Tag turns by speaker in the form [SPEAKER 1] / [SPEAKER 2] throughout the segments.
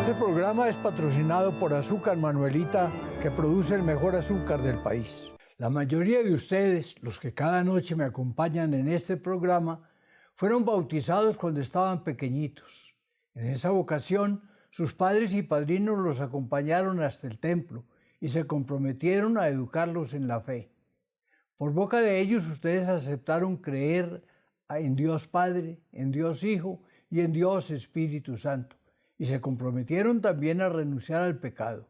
[SPEAKER 1] Este programa es patrocinado por Azúcar Manuelita, que produce el mejor azúcar del país. La mayoría de ustedes, los que cada noche me acompañan en este programa, fueron bautizados cuando estaban pequeñitos. En esa ocasión, sus padres y padrinos los acompañaron hasta el templo y se comprometieron a educarlos en la fe. Por boca de ellos, ustedes aceptaron creer en Dios Padre, en Dios Hijo y en Dios Espíritu Santo, y se comprometieron también a renunciar al pecado.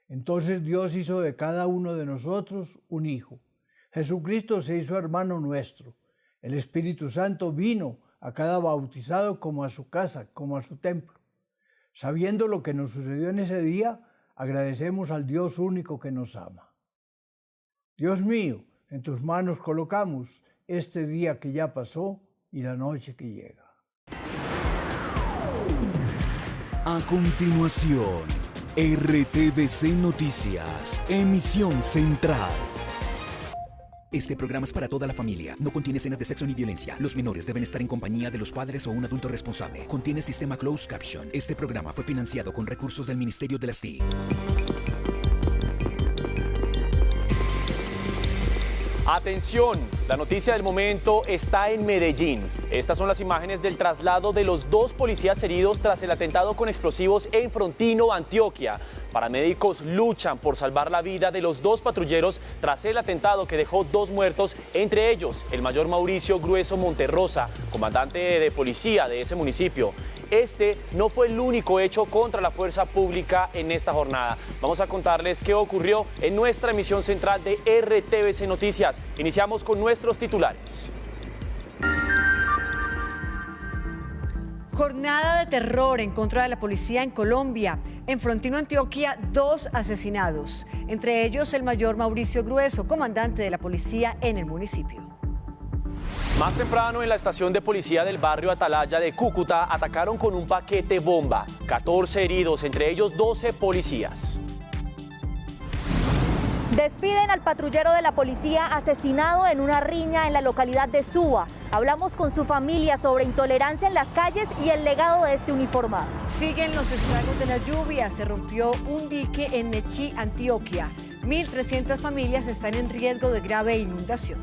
[SPEAKER 1] Entonces Dios hizo de cada uno de nosotros un hijo. Jesucristo se hizo hermano nuestro. El Espíritu Santo vino a cada bautizado como a su casa, como a su templo. Sabiendo lo que nos sucedió en ese día, agradecemos al Dios único que nos ama. Dios mío, en tus manos colocamos este día que ya pasó y la noche que llega.
[SPEAKER 2] A continuación, RTVC Noticias, emisión central. Este programa es para toda la familia. No contiene escenas de sexo ni violencia. Los menores deben estar en compañía de los padres o un adulto responsable. Contiene sistema closed caption. Este programa fue financiado con recursos del Ministerio de las TIC.
[SPEAKER 3] Atención, la noticia del momento está en Medellín. Estas son las imágenes del traslado de los 2 policías heridos tras el atentado con explosivos en Frontino, Antioquia. Paramédicos luchan por salvar la vida de los 2 patrulleros tras el atentado que dejó 2 muertos, entre ellos el mayor Mauricio Grueso Monterrosa, comandante de policía de ese municipio. Este no fue el único hecho contra la fuerza pública en esta jornada. Vamos a contarles qué ocurrió en nuestra emisión central de RTVC Noticias. Iniciamos con nuestros titulares.
[SPEAKER 4] Jornada de terror en contra de la policía en Colombia. En Frontino, Antioquia, 2 asesinados. Entre ellos el mayor Mauricio Grueso, comandante de la policía en el municipio.
[SPEAKER 3] Más temprano, en la estación de policía del barrio Atalaya de Cúcuta, atacaron con un paquete bomba. 14 heridos, entre ellos 12 policías.
[SPEAKER 5] Despiden al patrullero de la policía asesinado en una riña en la localidad de Suba. Hablamos con su familia sobre intolerancia en las calles y el legado de este uniformado.
[SPEAKER 4] Siguen los estragos de la lluvia. Se rompió un dique en Nechí, Antioquia. 1.300 familias están en riesgo de grave inundación.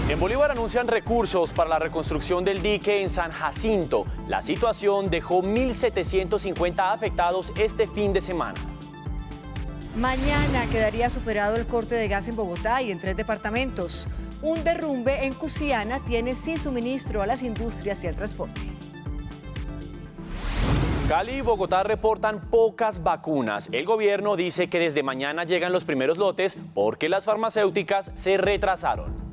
[SPEAKER 3] En Bolívar anuncian recursos para la reconstrucción del dique en San Jacinto. La situación dejó 1.750 afectados este fin de semana.
[SPEAKER 4] Mañana quedaría superado el corte de gas en Bogotá y en 3 departamentos. Un derrumbe en Cusiana tiene sin suministro a las industrias y al transporte.
[SPEAKER 3] Cali y Bogotá reportan pocas vacunas. El gobierno dice que desde mañana llegan los primeros lotes porque las farmacéuticas se retrasaron.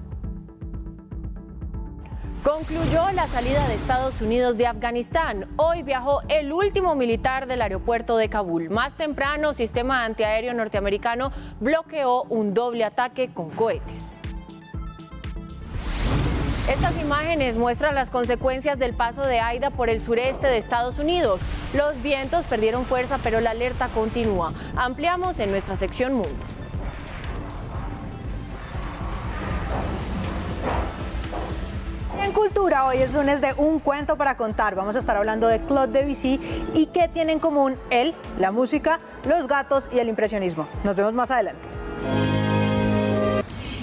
[SPEAKER 6] Concluyó la salida de Estados Unidos de Afganistán. Hoy viajó el último militar del aeropuerto de Kabul. Más temprano, sistema antiaéreo norteamericano bloqueó un doble ataque con cohetes. Estas imágenes muestran las consecuencias del paso de Aida por el sureste de Estados Unidos. Los vientos perdieron fuerza, pero la alerta continúa. Ampliamos en nuestra sección Mundo.
[SPEAKER 7] En Cultura, hoy es lunes de Un Cuento para Contar. Vamos a estar hablando de Claude Debussy y qué tiene en común él, la música, los gatos y el impresionismo. Nos vemos más adelante.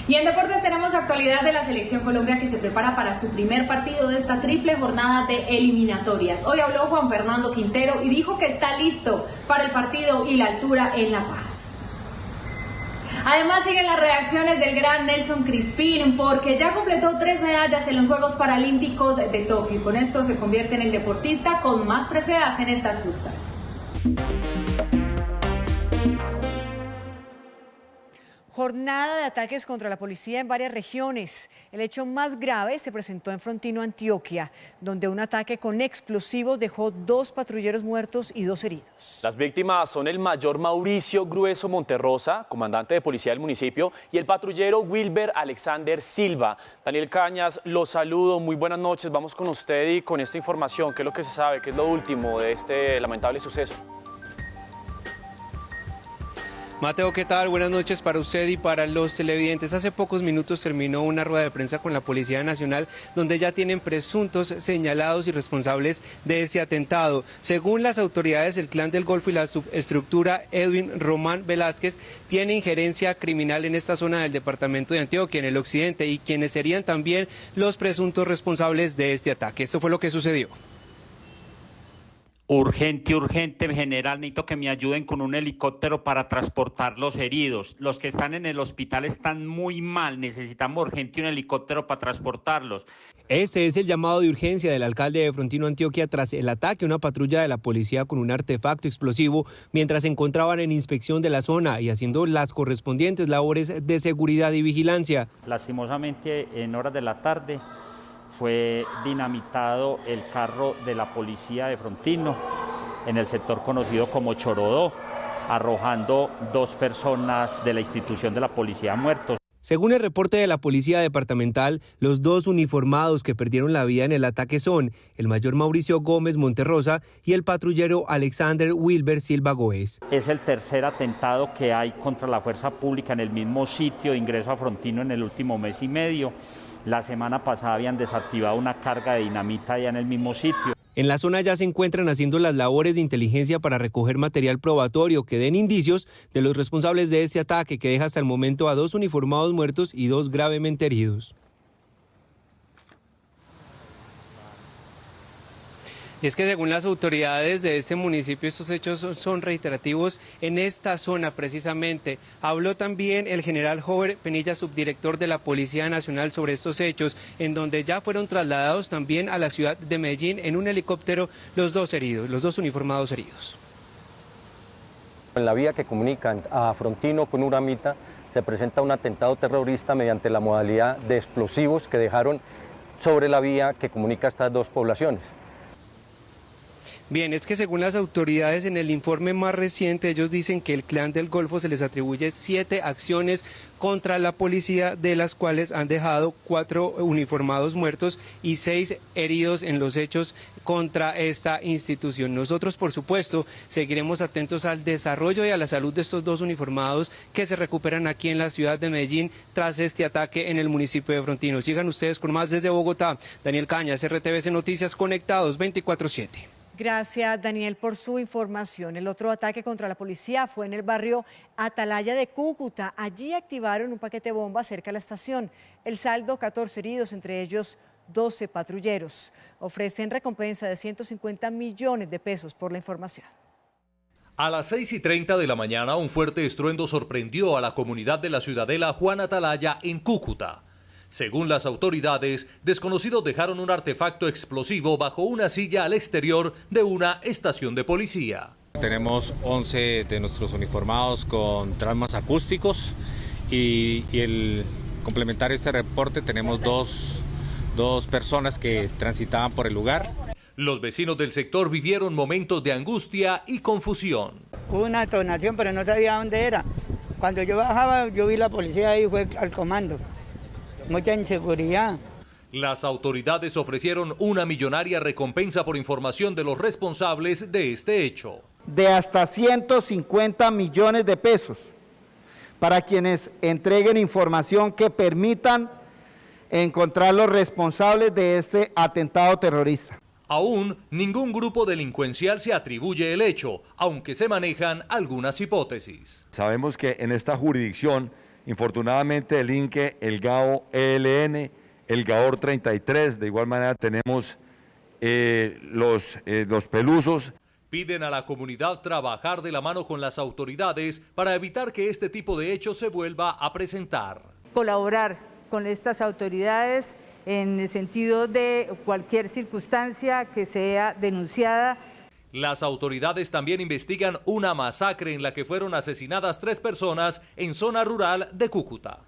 [SPEAKER 8] Y en deportes tenemos actualidad de la Selección Colombia, que se prepara para su primer partido de esta triple jornada de eliminatorias. Hoy habló Juan Fernando Quintero y dijo que está listo para el partido y la altura en La Paz. Además siguen las reacciones del gran Nelson Crispín, porque ya completó 3 medallas en los Juegos Paralímpicos de Tokio y con esto se convierte en el deportista con más preseas en estas justas.
[SPEAKER 4] Jornada de ataques contra la policía en varias regiones. El hecho más grave se presentó en Frontino, Antioquia, donde un ataque con explosivos dejó 2 patrulleros muertos y 2 heridos.
[SPEAKER 3] Las víctimas son el mayor Mauricio Grueso Monterrosa, comandante de policía del municipio, y el patrullero Wilber Alexander Silva. Daniel Cañas, los saludo, muy buenas noches. Vamos con usted y con esta información. ¿Qué es lo que se sabe? ¿Qué es lo último de este lamentable suceso?
[SPEAKER 9] Mateo, ¿qué tal? Buenas noches para usted y para los televidentes. Hace pocos minutos terminó una rueda de prensa con la Policía Nacional donde ya tienen presuntos señalados y responsables de este atentado. Según las autoridades, el Clan del Golfo y la subestructura Edwin Román Velázquez tiene injerencia criminal en esta zona del departamento de Antioquia, en el occidente, y quienes serían también los presuntos responsables de este ataque. Esto fue lo que sucedió.
[SPEAKER 10] Urgente, general, necesito que me ayuden con un helicóptero para transportar los heridos. Los que están en el hospital están muy mal, necesitamos urgente un helicóptero para transportarlos.
[SPEAKER 11] Este es el llamado de urgencia del alcalde de Frontino, Antioquia, tras el ataque a una patrulla de la policía con un artefacto explosivo mientras se encontraban en inspección de la zona y haciendo las correspondientes labores de seguridad y vigilancia.
[SPEAKER 10] Lastimosamente, en horas de la tarde, fue dinamitado el carro de la policía de Frontino en el sector conocido como Chorodó, arrojando 2 personas de la institución de la policía muertos.
[SPEAKER 11] Según el reporte de la Policía Departamental, los 2 uniformados que perdieron la vida en el ataque son el mayor Mauricio Gómez Monterrosa y el patrullero Alexander Wilber Silva Goes.
[SPEAKER 10] Es el tercer atentado que hay contra la fuerza pública en el mismo sitio de ingreso a Frontino en el último mes y medio. La semana pasada habían desactivado una carga de dinamita allá en el mismo sitio.
[SPEAKER 11] En la zona ya se encuentran haciendo las labores de inteligencia para recoger material probatorio que den indicios de los responsables de este ataque, que deja hasta el momento a 2 uniformados muertos y 2 gravemente heridos.
[SPEAKER 9] Y es que según las autoridades de este municipio, estos hechos son reiterativos en esta zona precisamente. Habló también el general Jover Penilla, subdirector de la Policía Nacional, sobre estos hechos, en donde ya fueron trasladados también a la ciudad de Medellín en un helicóptero los 2 heridos, los 2 uniformados heridos.
[SPEAKER 12] En la vía que comunican a Frontino con Uramita se presenta un atentado terrorista mediante la modalidad de explosivos que dejaron sobre la vía que comunica estas 2 poblaciones.
[SPEAKER 9] Bien, es que según las autoridades, en el informe más reciente, ellos dicen que el Clan del Golfo se les atribuye 7 acciones contra la policía, de las cuales han dejado 4 uniformados muertos y 6 heridos en los hechos contra esta institución. Nosotros, por supuesto, seguiremos atentos al desarrollo y a la salud de estos 2 uniformados que se recuperan aquí en la ciudad de Medellín tras este ataque en el municipio de Frontino. Sigan ustedes con más desde Bogotá. Daniel Cañas, RTVC Noticias, conectados 24/7.
[SPEAKER 4] Gracias, Daniel, por su información. El otro ataque contra la policía fue en el barrio Atalaya de Cúcuta. Allí activaron un paquete bomba cerca de la estación. El saldo, 14 heridos, entre ellos 12 patrulleros. Ofrecen recompensa de 150 millones de pesos por la información.
[SPEAKER 13] A las 6:30 de la mañana, un fuerte estruendo sorprendió a la comunidad de la ciudadela Juan Atalaya en Cúcuta. Según las autoridades, desconocidos dejaron un artefacto explosivo bajo una silla al exterior de una estación de policía.
[SPEAKER 14] Tenemos 11 de nuestros uniformados con traumas acústicos y el complementar este reporte tenemos dos personas que transitaban por el lugar.
[SPEAKER 13] Los vecinos del sector vivieron momentos de angustia y confusión.
[SPEAKER 15] Hubo una detonación, pero no sabía dónde era. Cuando yo bajaba, yo vi la policía y fue al comando. Mucha inseguridad.
[SPEAKER 13] Las autoridades ofrecieron una millonaria recompensa por información de los responsables de este hecho.
[SPEAKER 16] De hasta 150 millones de pesos para quienes entreguen información que permitan encontrar los responsables de este atentado terrorista.
[SPEAKER 13] Aún ningún grupo delincuencial se atribuye el hecho, aunque se manejan algunas hipótesis.
[SPEAKER 17] Sabemos que en esta jurisdicción, infortunadamente, delinque el GAO ELN, el GAOR 33, de igual manera tenemos los pelusos.
[SPEAKER 13] Piden a la comunidad trabajar de la mano con las autoridades para evitar que este tipo de hechos se vuelva a presentar.
[SPEAKER 18] Colaborar con estas autoridades en el sentido de cualquier circunstancia que sea denunciada.
[SPEAKER 13] Las autoridades también investigan una masacre en la que fueron asesinadas 3 personas en zona rural de Cúcuta.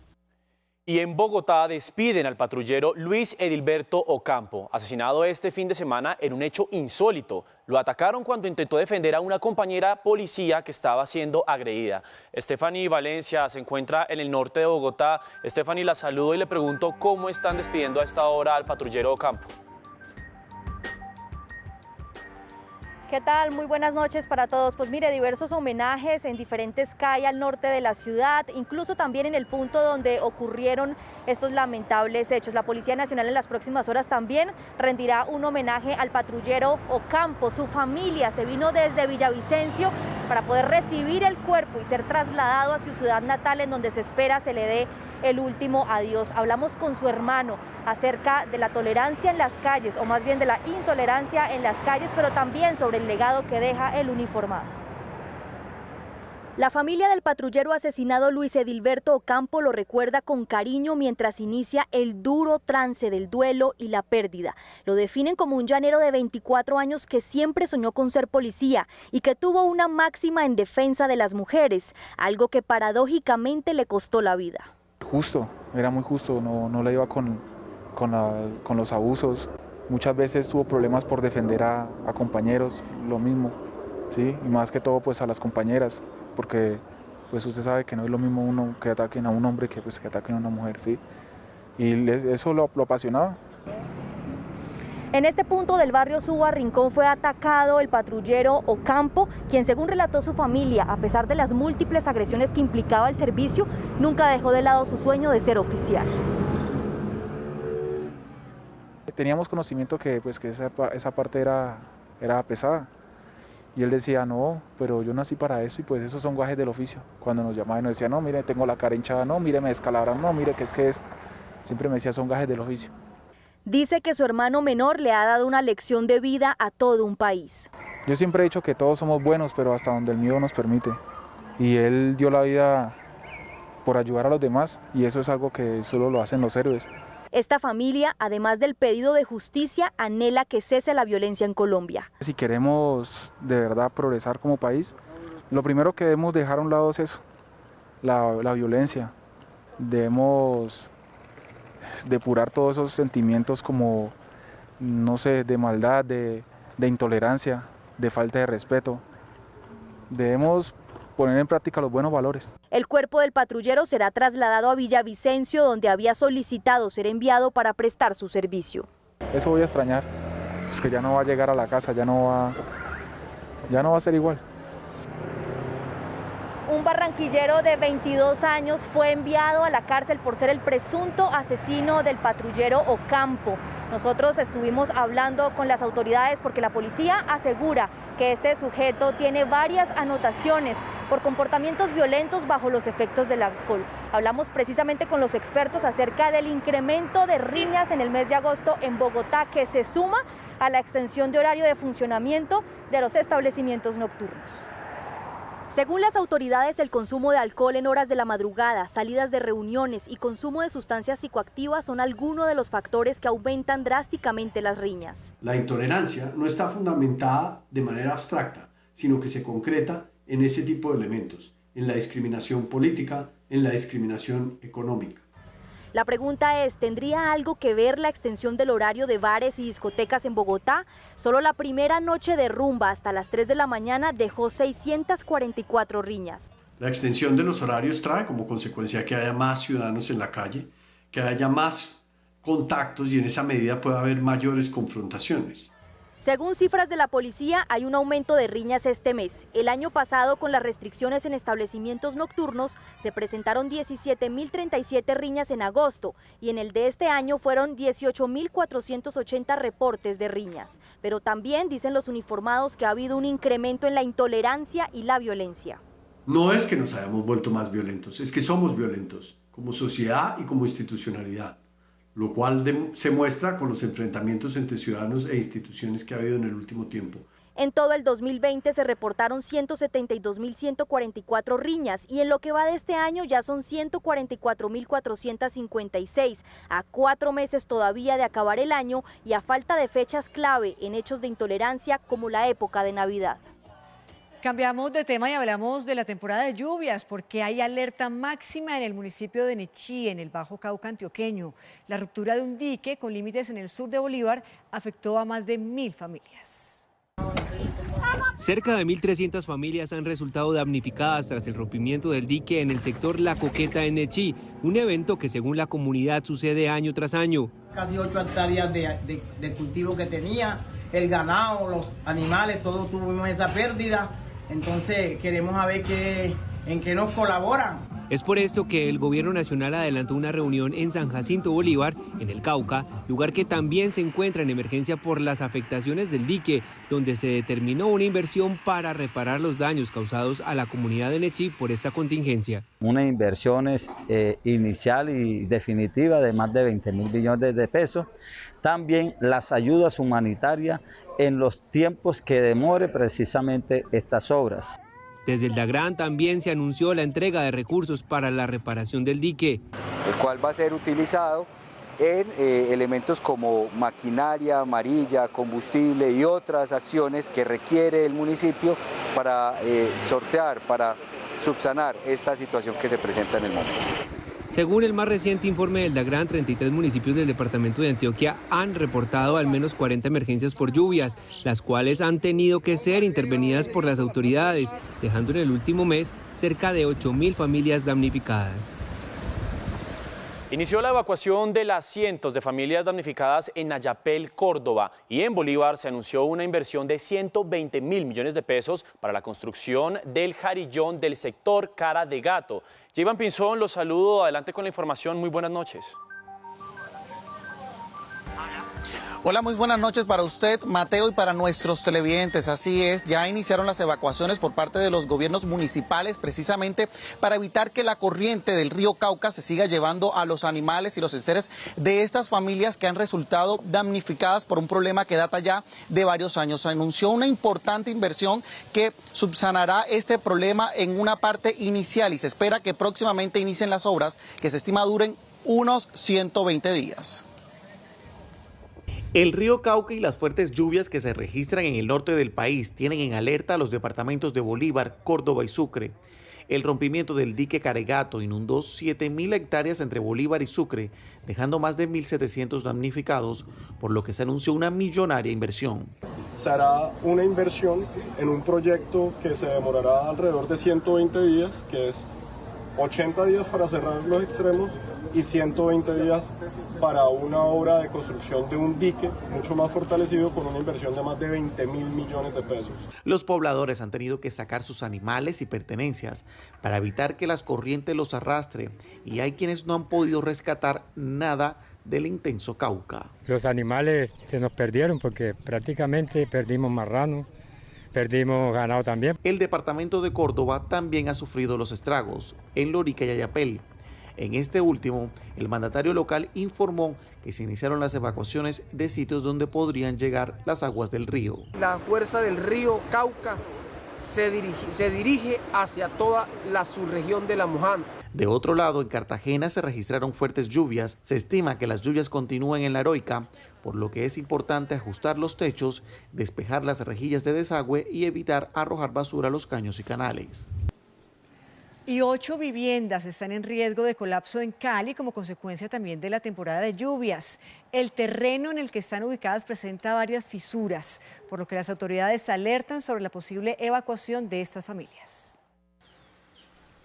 [SPEAKER 3] Y en Bogotá despiden al patrullero Luis Edilberto Ocampo, asesinado este fin de semana en un hecho insólito. Lo atacaron cuando intentó defender a una compañera policía que estaba siendo agredida. Stephanie Valencia se encuentra en el norte de Bogotá. Stephanie, la saludo y le pregunto cómo están despidiendo a esta hora al patrullero Ocampo.
[SPEAKER 5] ¿Qué tal? Muy buenas noches para todos. Pues mire, diversos homenajes en diferentes calles al norte de la ciudad, incluso también en el punto donde ocurrieron estos lamentables hechos. La Policía Nacional en las próximas horas también rendirá un homenaje al patrullero Ocampo. Su familia se vino desde Villavicencio para poder recibir el cuerpo y ser trasladado a su ciudad natal, en donde se espera se le dé el último adiós. Hablamos con su hermano acerca de la tolerancia en las calles, o más bien de la intolerancia en las calles, pero también sobre el legado que deja el uniformado. La familia del patrullero asesinado Luis Edilberto Ocampo lo recuerda con cariño mientras inicia el duro trance del duelo y la pérdida. Lo definen como un llanero de 24 años que siempre soñó con ser policía y que tuvo una máxima en defensa de las mujeres, algo que paradójicamente le costó la vida.
[SPEAKER 19] Justo, era muy justo, no le iba con los abusos. Muchas veces tuvo problemas por defender a compañeros, lo mismo, ¿sí? Y más que todo pues a las compañeras, porque pues usted sabe que no es lo mismo uno que ataquen a un hombre que ataquen a una mujer, ¿sí? Y eso lo apasionaba.
[SPEAKER 5] En este punto del barrio Suba Rincón fue atacado el patrullero Ocampo, quien según relató su familia, a pesar de las múltiples agresiones que implicaba el servicio, nunca dejó de lado su sueño de ser oficial.
[SPEAKER 19] Teníamos conocimiento que esa parte era pesada. Y él decía, no, pero yo nací para eso y pues esos son gajes del oficio. Cuando nos llamaban nos decía, no, mire, tengo la cara hinchada, no, mire, me descalabran, no, mire, siempre me decía, son gajes del oficio.
[SPEAKER 5] Dice que su hermano menor le ha dado una lección de vida a todo un país.
[SPEAKER 19] Yo siempre he dicho que todos somos buenos, pero hasta donde el mío nos permite. Y él dio la vida por ayudar a los demás y eso es algo que solo lo hacen los héroes.
[SPEAKER 5] Esta familia, además del pedido de justicia, anhela que cese la violencia en Colombia.
[SPEAKER 19] Si queremos de verdad progresar como país, lo primero que debemos dejar a un lado es eso, la violencia. Debemos depurar todos esos sentimientos como, no sé, de maldad, de intolerancia, de falta de respeto. Debemos poner en práctica los buenos valores.
[SPEAKER 5] El cuerpo del patrullero será trasladado a Villavicencio, donde había solicitado ser enviado para prestar su servicio.
[SPEAKER 19] Eso voy a extrañar, es que ya no va a llegar a la casa, ya no va a ser igual.
[SPEAKER 5] Un barranquillero de 22 años fue enviado a la cárcel por ser el presunto asesino del patrullero Ocampo. Nosotros estuvimos hablando con las autoridades porque la policía asegura que este sujeto tiene varias anotaciones por comportamientos violentos bajo los efectos del alcohol. Hablamos precisamente con los expertos acerca del incremento de riñas en el mes de agosto en Bogotá, que se suma a la extensión de horario de funcionamiento de los establecimientos nocturnos. Según las autoridades, el consumo de alcohol en horas de la madrugada, salidas de reuniones y consumo de sustancias psicoactivas son algunos de los factores que aumentan drásticamente las riñas.
[SPEAKER 20] La intolerancia no está fundamentada de manera abstracta, sino que se concreta en ese tipo de elementos, en la discriminación política, en la discriminación económica.
[SPEAKER 5] La pregunta es, ¿tendría algo que ver la extensión del horario de bares y discotecas en Bogotá? Solo la primera noche de rumba hasta las 3 de la mañana dejó 644 riñas.
[SPEAKER 20] La extensión de los horarios trae como consecuencia que haya más ciudadanos en la calle, que haya más contactos y en esa medida puede haber mayores confrontaciones.
[SPEAKER 5] Según cifras de la policía, hay un aumento de riñas este mes. El año pasado, con las restricciones en establecimientos nocturnos, se presentaron 17.037 riñas en agosto y en el de este año fueron 18.480 reportes de riñas. Pero también dicen los uniformados que ha habido un incremento en la intolerancia y la violencia.
[SPEAKER 20] No es que nos hayamos vuelto más violentos, es que somos violentos como sociedad y como institucionalidad, lo cual se muestra con los enfrentamientos entre ciudadanos e instituciones que ha habido en el último tiempo.
[SPEAKER 5] En todo el 2020 se reportaron 172.144 riñas y en lo que va de este año ya son 144.456, a 4 meses todavía de acabar el año y a falta de fechas clave en hechos de intolerancia como la época de Navidad.
[SPEAKER 4] Cambiamos de tema y hablamos de la temporada de lluvias porque hay alerta máxima en el municipio de Nechí, en el Bajo Cauca antioqueño. La ruptura de un dique con límites en el sur de Bolívar afectó a más de 1.000 familias.
[SPEAKER 11] Cerca de 1.300 familias han resultado damnificadas tras el rompimiento del dique en el sector La Coqueta en Nechí, un evento que según la comunidad sucede año tras año.
[SPEAKER 21] Casi 8 hectáreas de cultivo que tenía, el ganado, los animales, todos tuvimos esa pérdida. Entonces queremos saber en qué nos colaboran.
[SPEAKER 11] Es por esto que el Gobierno Nacional adelantó una reunión en San Jacinto Bolívar, en el Cauca, lugar que también se encuentra en emergencia por las afectaciones del dique, donde se determinó una inversión para reparar los daños causados a la comunidad de Nechí por esta contingencia.
[SPEAKER 22] Una inversión inicial y definitiva de más de 20.000 millones de pesos. También las ayudas humanitarias en los tiempos que demore precisamente estas obras.
[SPEAKER 11] Desde el DAGRAN también se anunció la entrega de recursos para la reparación del dique,
[SPEAKER 23] el cual va a ser utilizado en elementos como maquinaria amarilla, combustible y otras acciones que requiere el municipio para sortear, para subsanar esta situación que se presenta en el momento.
[SPEAKER 11] Según el más reciente informe del DAGRAN, 33 municipios del departamento de Antioquia han reportado al menos 40 emergencias por lluvias, las cuales han tenido que ser intervenidas por las autoridades, dejando en el último mes cerca de 8.000 familias damnificadas.
[SPEAKER 3] Inició la evacuación de las cientos de familias damnificadas en Ayapel, Córdoba, y en Bolívar se anunció una inversión de 120.000 millones de pesos para la construcción del jarillón del sector Cara de Gato. J-Iván Pinzón, los saludo. Adelante con la información. Muy buenas noches.
[SPEAKER 24] Hola, muy buenas noches para usted, Mateo, y para nuestros televidentes. Así es, ya iniciaron las evacuaciones por parte de los gobiernos municipales precisamente para evitar que la corriente del río Cauca se siga llevando a los animales y los enseres de estas familias que han resultado damnificadas por un problema que data ya de varios años. Se anunció una importante inversión que subsanará este problema en una parte inicial y se espera que próximamente inicien las obras que se estima duren unos 120 días.
[SPEAKER 25] El río Cauca y las fuertes lluvias que se registran en el norte del país tienen en alerta a los departamentos de Bolívar, Córdoba y Sucre. El rompimiento del dique Caregato inundó 7.000 hectáreas entre Bolívar y Sucre, dejando más de 1.700 damnificados, por lo que se anunció una millonaria inversión.
[SPEAKER 26] Se hará una inversión en un proyecto que se demorará alrededor de 120 días, que es 80 días para cerrar los extremos y 120 días para una obra de construcción de un dique mucho más fortalecido con una inversión de más de 20.000 millones de pesos.
[SPEAKER 25] Los pobladores han tenido que sacar sus animales y pertenencias para evitar que las corrientes los arrastren y hay quienes no han podido rescatar nada del intenso Cauca.
[SPEAKER 27] Los animales se nos perdieron porque prácticamente perdimos marrano, perdimos ganado también.
[SPEAKER 25] El departamento de Córdoba también ha sufrido los estragos en Lorica y Ayapel. En este último, el mandatario local informó que se iniciaron las evacuaciones de sitios donde podrían llegar las aguas del río.
[SPEAKER 28] La fuerza del río Cauca se dirige hacia toda la subregión de La Mojana.
[SPEAKER 25] De otro lado, en Cartagena se registraron fuertes lluvias. Se estima que las lluvias continúen en La Heroica, por lo que es importante ajustar los techos, despejar las rejillas de desagüe y evitar arrojar basura a los caños y canales.
[SPEAKER 4] Y 8 viviendas están en riesgo de colapso en Cali como consecuencia también de la temporada de lluvias. El terreno en el que están ubicadas presenta varias fisuras, por lo que las autoridades alertan sobre la posible evacuación de estas familias.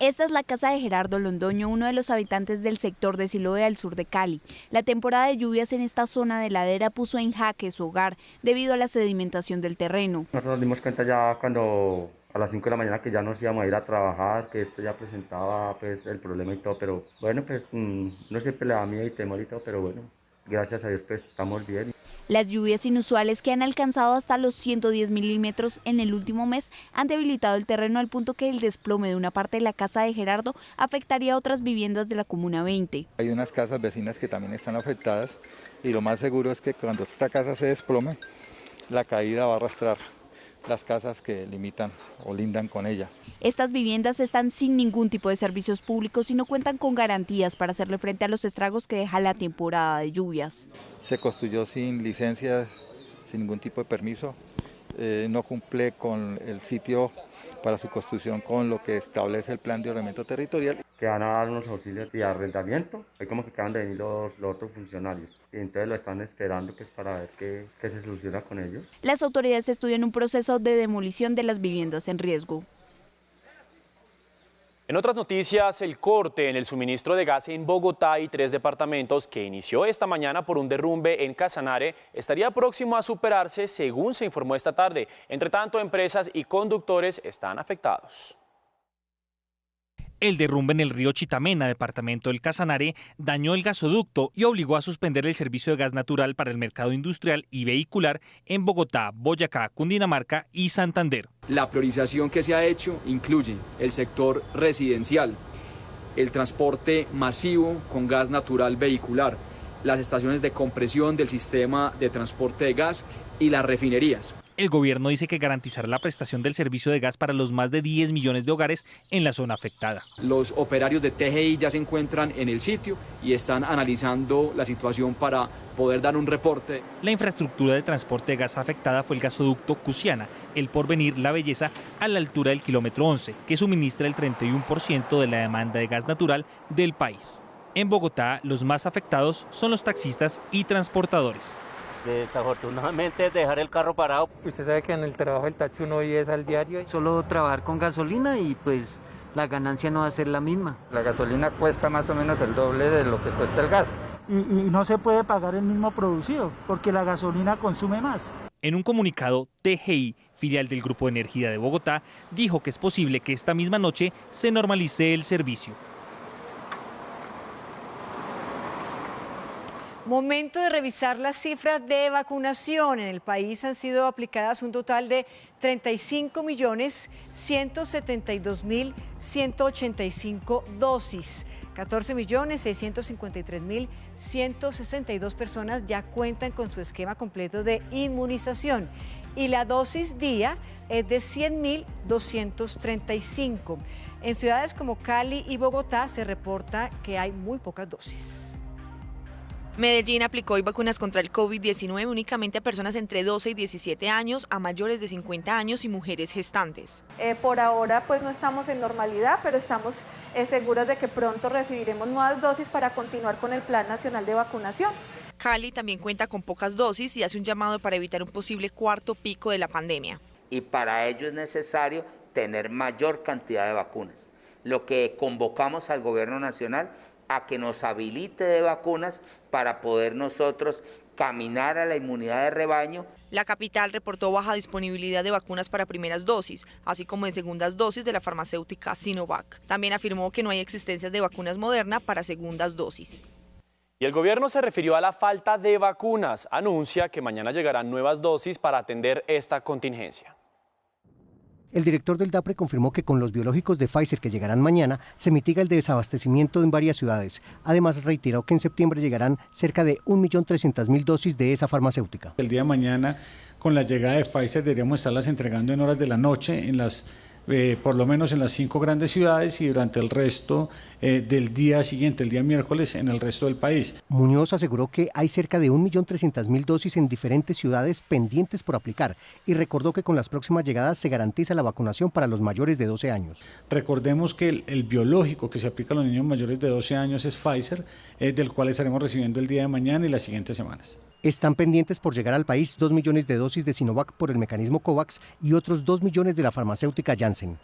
[SPEAKER 29] Esta es la casa de Gerardo Londoño, uno de los habitantes del sector de Siloé al sur de Cali. La temporada de lluvias en esta zona de ladera puso en jaque su hogar debido a la sedimentación del terreno.
[SPEAKER 30] Nosotros nos dimos cuenta ya cuando a las 5 de la mañana que ya nos íbamos a ir a trabajar, que esto ya presentaba pues el problema y todo, pero bueno, pues no siempre le da miedo y temor y todo, pero bueno, gracias a Dios pues estamos bien.
[SPEAKER 29] Las lluvias inusuales que han alcanzado hasta los 110 milímetros en el último mes han debilitado el terreno al punto que el desplome de una parte de la casa de Gerardo afectaría a otras viviendas de la Comuna 20.
[SPEAKER 31] Hay unas casas vecinas que también están afectadas y lo más seguro es que cuando esta casa se desplome, la caída va a arrastrar las casas que limitan o lindan con ella.
[SPEAKER 29] Estas viviendas están sin ningún tipo de servicios públicos y no cuentan con garantías para hacerle frente a los estragos que deja la temporada de lluvias.
[SPEAKER 31] Se construyó sin licencias, sin ningún tipo de permiso, no cumple con el sitio para su construcción con lo que establece el plan de ordenamiento territorial.
[SPEAKER 30] Que van a dar unos auxilios de arrendamiento, hay como que acaban de venir los otros funcionarios, y entonces lo están esperando pues para ver qué se soluciona con ellos.
[SPEAKER 29] Las autoridades estudian un proceso de demolición de las viviendas en riesgo.
[SPEAKER 3] En otras noticias, el corte en el suministro de gas en Bogotá y 3 departamentos que inició esta mañana por un derrumbe en Casanare estaría próximo a superarse, según se informó esta tarde. Entre tanto, empresas y conductores están afectados.
[SPEAKER 1] El derrumbe en el río Chitamena, departamento del Casanare, dañó el gasoducto y obligó a suspender el servicio de gas natural para el mercado industrial y vehicular en Bogotá, Boyacá, Cundinamarca y Santander.
[SPEAKER 2] La priorización que se ha hecho incluye el sector residencial, el transporte masivo con gas natural vehicular, las estaciones de compresión del sistema de transporte de gas y las refinerías.
[SPEAKER 1] El gobierno dice que garantizará la prestación del servicio de gas para los más de 10 millones de hogares en la zona afectada.
[SPEAKER 2] Los operarios de TGI ya se encuentran en el sitio y están analizando la situación para poder dar un reporte.
[SPEAKER 1] La infraestructura de transporte de gas afectada fue el gasoducto Cusiana, el Porvenir La Belleza, a la altura del kilómetro 11, que suministra el 31% de la demanda de gas natural del país. En Bogotá, los más afectados son los taxistas y transportadores.
[SPEAKER 6] Desafortunadamente dejar el carro parado.
[SPEAKER 7] Usted sabe que en el trabajo del taxi uno vive al diario.
[SPEAKER 6] Solo trabajar con gasolina y pues la ganancia no va a ser la misma.
[SPEAKER 7] La gasolina cuesta más o menos el doble de lo que cuesta el gas.
[SPEAKER 8] Y no se puede pagar el mismo producido porque la gasolina consume más.
[SPEAKER 1] En un comunicado, TGI, filial del Grupo de Energía de Bogotá, dijo que es posible que esta misma noche se normalice el servicio.
[SPEAKER 4] Momento de revisar las cifras de vacunación. En el país han sido aplicadas un total de 35.172.185 dosis. 14.653.162 personas ya cuentan con su esquema completo de inmunización. Y la dosis día es de 100.235. En ciudades como Cali y Bogotá se reporta que hay muy pocas dosis.
[SPEAKER 9] Medellín aplicó hoy vacunas contra el COVID-19 únicamente a personas entre 12 y 17 años, a mayores de 50 años y mujeres gestantes.
[SPEAKER 10] Por ahora pues no estamos en normalidad, pero estamos seguros de que pronto recibiremos nuevas dosis para continuar con el Plan Nacional de Vacunación.
[SPEAKER 9] Cali también cuenta con pocas dosis y hace un llamado para evitar un posible cuarto pico de la pandemia.
[SPEAKER 12] Y para ello es necesario tener mayor cantidad de vacunas. Lo que convocamos al Gobierno Nacional a que nos habilite de vacunas para poder nosotros caminar a la inmunidad de rebaño.
[SPEAKER 9] La capital reportó baja disponibilidad de vacunas para primeras dosis, así como en segundas dosis de la farmacéutica Sinovac. También afirmó que no hay existencias de vacunas Moderna para segundas dosis.
[SPEAKER 3] Y el gobierno se refirió a la falta de vacunas. Anuncia que mañana llegarán nuevas dosis para atender esta contingencia.
[SPEAKER 14] El director del DAPRE confirmó que con los biológicos de Pfizer que llegarán mañana se mitiga el desabastecimiento en varias ciudades. Además, reiteró que en septiembre llegarán cerca de 1.300.000 dosis de esa farmacéutica.
[SPEAKER 15] El día de mañana, con la llegada de Pfizer, deberíamos estarlas entregando en horas de la noche en las por lo menos en las 5 grandes ciudades y durante el resto del día siguiente, el día miércoles, en el resto del país.
[SPEAKER 14] Muñoz aseguró que hay cerca de 1.300.000 dosis en diferentes ciudades pendientes por aplicar y recordó que con las próximas llegadas se garantiza la vacunación para los mayores de 12 años.
[SPEAKER 15] Recordemos que el biológico que se aplica a los niños mayores de 12 años es Pfizer, del cual estaremos recibiendo el día de mañana y las siguientes semanas.
[SPEAKER 14] Están pendientes por llegar al país 2 millones de dosis de Sinovac por el mecanismo COVAX y otros 2 millones de la farmacéutica Janssen.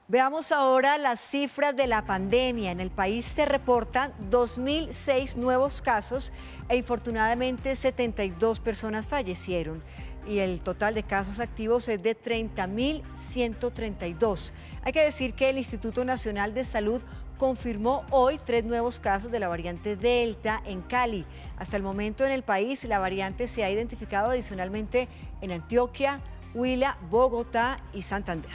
[SPEAKER 4] Veamos ahora las cifras de la pandemia. En el país se reportan 2.006 nuevos casos e infortunadamente 72 personas fallecieron. Y el total de casos activos es de 30.132. Hay que decir que el Instituto Nacional de Salud confirmó hoy 3 nuevos casos de la variante Delta en Cali. Hasta el momento en el país la variante se ha identificado adicionalmente en Antioquia, Huila, Bogotá y Santander.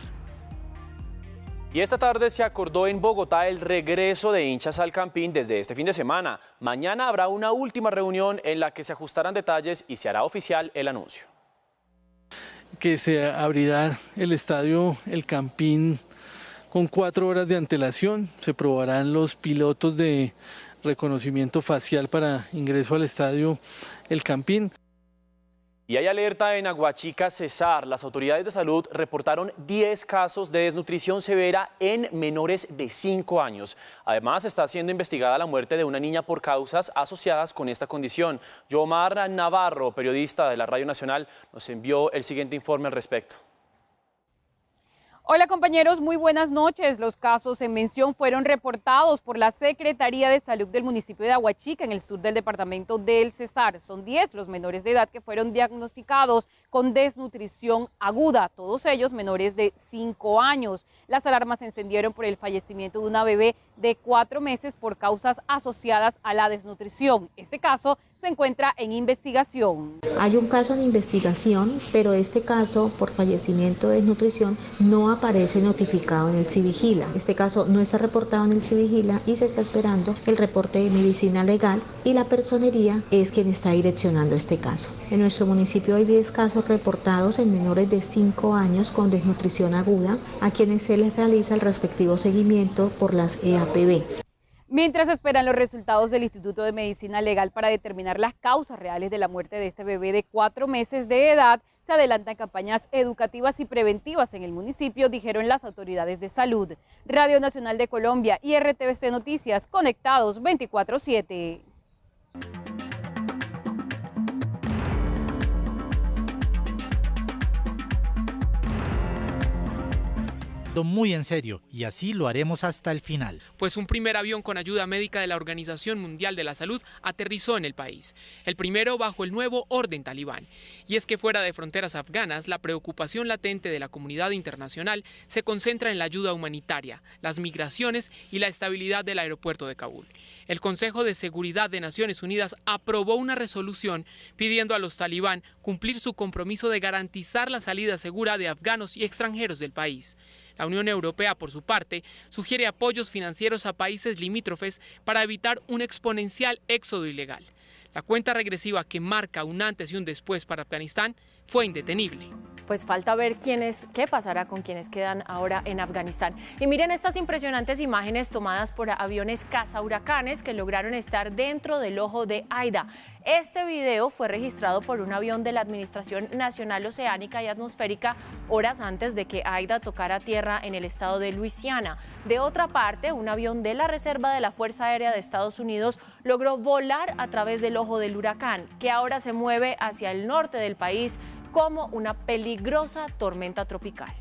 [SPEAKER 3] Y esta tarde se acordó en Bogotá el regreso de hinchas al Campín desde este fin de semana. Mañana habrá una última reunión en la que se ajustarán detalles y se hará oficial el anuncio.
[SPEAKER 16] Que se abrirá el estadio El Campín con 4 horas de antelación. Se probarán los pilotos de reconocimiento facial para ingreso al estadio El Campín.
[SPEAKER 3] Y hay alerta en Aguachica, Cesar. Las autoridades de salud reportaron 10 casos de desnutrición severa en menores de 5 años. Además, está siendo investigada la muerte de una niña por causas asociadas con esta condición. Yomar Navarro, periodista de la Radio Nacional, nos envió el siguiente informe al respecto.
[SPEAKER 5] Hola compañeros, muy buenas noches. Los casos en mención fueron reportados por la Secretaría de Salud del municipio de Aguachica, en el sur del departamento del Cesar. Son 10 los menores de edad que fueron diagnosticados con desnutrición aguda, todos ellos menores de 5 años. Las alarmas se encendieron por el fallecimiento de una bebé de 4 meses por causas asociadas a la desnutrición. Este caso se encuentra en investigación.
[SPEAKER 11] Hay un caso en investigación, pero este caso por fallecimiento de desnutrición no aparece notificado en el Civigila. Este caso no está reportado en el Civigila y se está esperando el reporte de medicina legal y la personería es quien está direccionando este caso. En nuestro municipio hay 10 casos reportados en menores de 5 años con desnutrición aguda, a quienes se les realiza el respectivo seguimiento por las EAPB.
[SPEAKER 5] Mientras esperan los resultados del Instituto de Medicina Legal para determinar las causas reales de la muerte de este bebé de 4 meses de edad, se adelantan campañas educativas y preventivas en el municipio, dijeron las autoridades de salud. Radio Nacional de Colombia y RTVC Noticias, conectados 24/7.
[SPEAKER 13] Muy en serio, y así lo haremos hasta el final.
[SPEAKER 17] Pues un primer avión con ayuda médica de la Organización Mundial de la Salud aterrizó en el país, el primero bajo el nuevo orden talibán. Y es que fuera de fronteras afganas, la preocupación latente de la comunidad internacional se concentra en la ayuda humanitaria, las migraciones y la estabilidad del aeropuerto de Kabul. El Consejo de Seguridad de Naciones Unidas aprobó una resolución pidiendo a los talibán cumplir su compromiso de garantizar la salida segura de afganos y extranjeros del país. La Unión Europea, por su parte, sugiere apoyos financieros a países limítrofes para evitar un exponencial éxodo ilegal. La cuenta regresiva que marca un antes y un después para Afganistán fue indetenible.
[SPEAKER 18] Pues falta ver qué pasará con quienes quedan ahora en Afganistán. Y miren estas impresionantes imágenes tomadas por aviones cazahuracanes que lograron estar dentro del ojo de Aida. Este video fue registrado por un avión de la Administración Nacional Oceánica y Atmosférica horas antes de que Aida tocara tierra en el estado de Luisiana. De otra parte, un avión de la Reserva de la Fuerza Aérea de Estados Unidos logró volar a través del ojo del huracán, que ahora se mueve hacia el norte del país como una peligrosa tormenta tropical.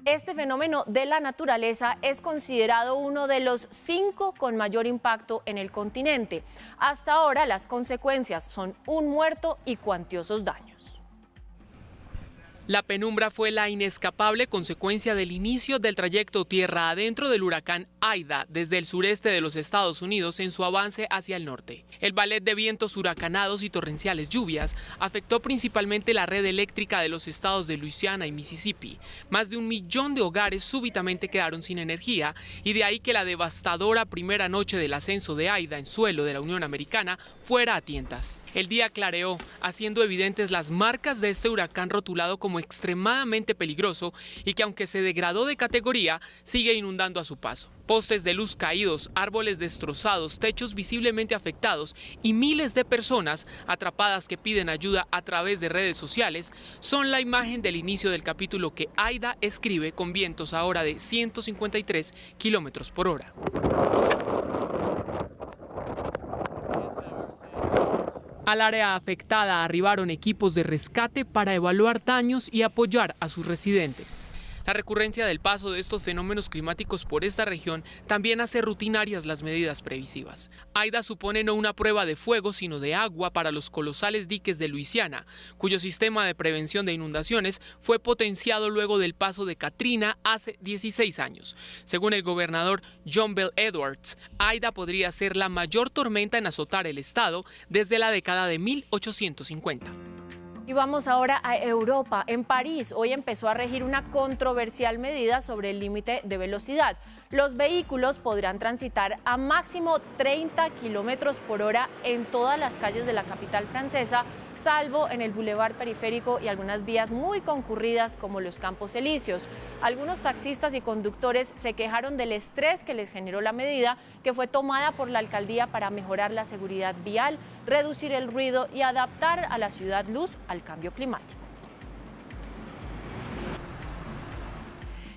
[SPEAKER 18] Este fenómeno de la naturaleza es considerado uno de los 5 con mayor impacto en el continente. Hasta ahora las consecuencias son un muerto y cuantiosos daños.
[SPEAKER 17] La penumbra fue la inescapable consecuencia del inicio del trayecto tierra adentro del huracán Aida desde el sureste de los Estados Unidos en su avance hacia el norte. El ballet de vientos huracanados y torrenciales lluvias afectó principalmente la red eléctrica de los estados de Luisiana y Mississippi. Más de 1 millón de hogares súbitamente quedaron sin energía y de ahí que la devastadora primera noche del ascenso de Aida en suelo de la Unión Americana fuera a tientas. El día clareó, haciendo evidentes las marcas de este huracán rotulado como extremadamente peligroso y que aunque se degradó de categoría, sigue inundando a su paso. Postes de luz caídos, árboles destrozados, techos visiblemente afectados y miles de personas atrapadas que piden ayuda a través de redes sociales son la imagen del inicio del capítulo que Aida escribe con vientos ahora de 153 kilómetros por hora. Al área afectada arribaron equipos de rescate para evaluar daños y apoyar a sus residentes. La recurrencia del paso de estos fenómenos climáticos por esta región también hace rutinarias las medidas previsivas. Aida supone no una prueba de fuego, sino de agua para los colosales diques de Luisiana, cuyo sistema de prevención de inundaciones fue potenciado luego del paso de Katrina hace 16 años. Según el gobernador John Bel Edwards, Aida podría ser la mayor tormenta en azotar el estado desde la década de 1850.
[SPEAKER 18] Y vamos ahora a Europa. En París hoy empezó a regir una controversial medida sobre el límite de velocidad. Los vehículos podrán transitar a máximo 30 kilómetros por hora en todas las calles de la capital francesa, salvo en el Boulevard Periférico y algunas vías muy concurridas como los Campos Elíseos. Algunos taxistas y conductores se quejaron del estrés que les generó la medida, que fue tomada por la alcaldía para mejorar la seguridad vial, reducir el ruido y adaptar a la ciudad luz al cambio climático.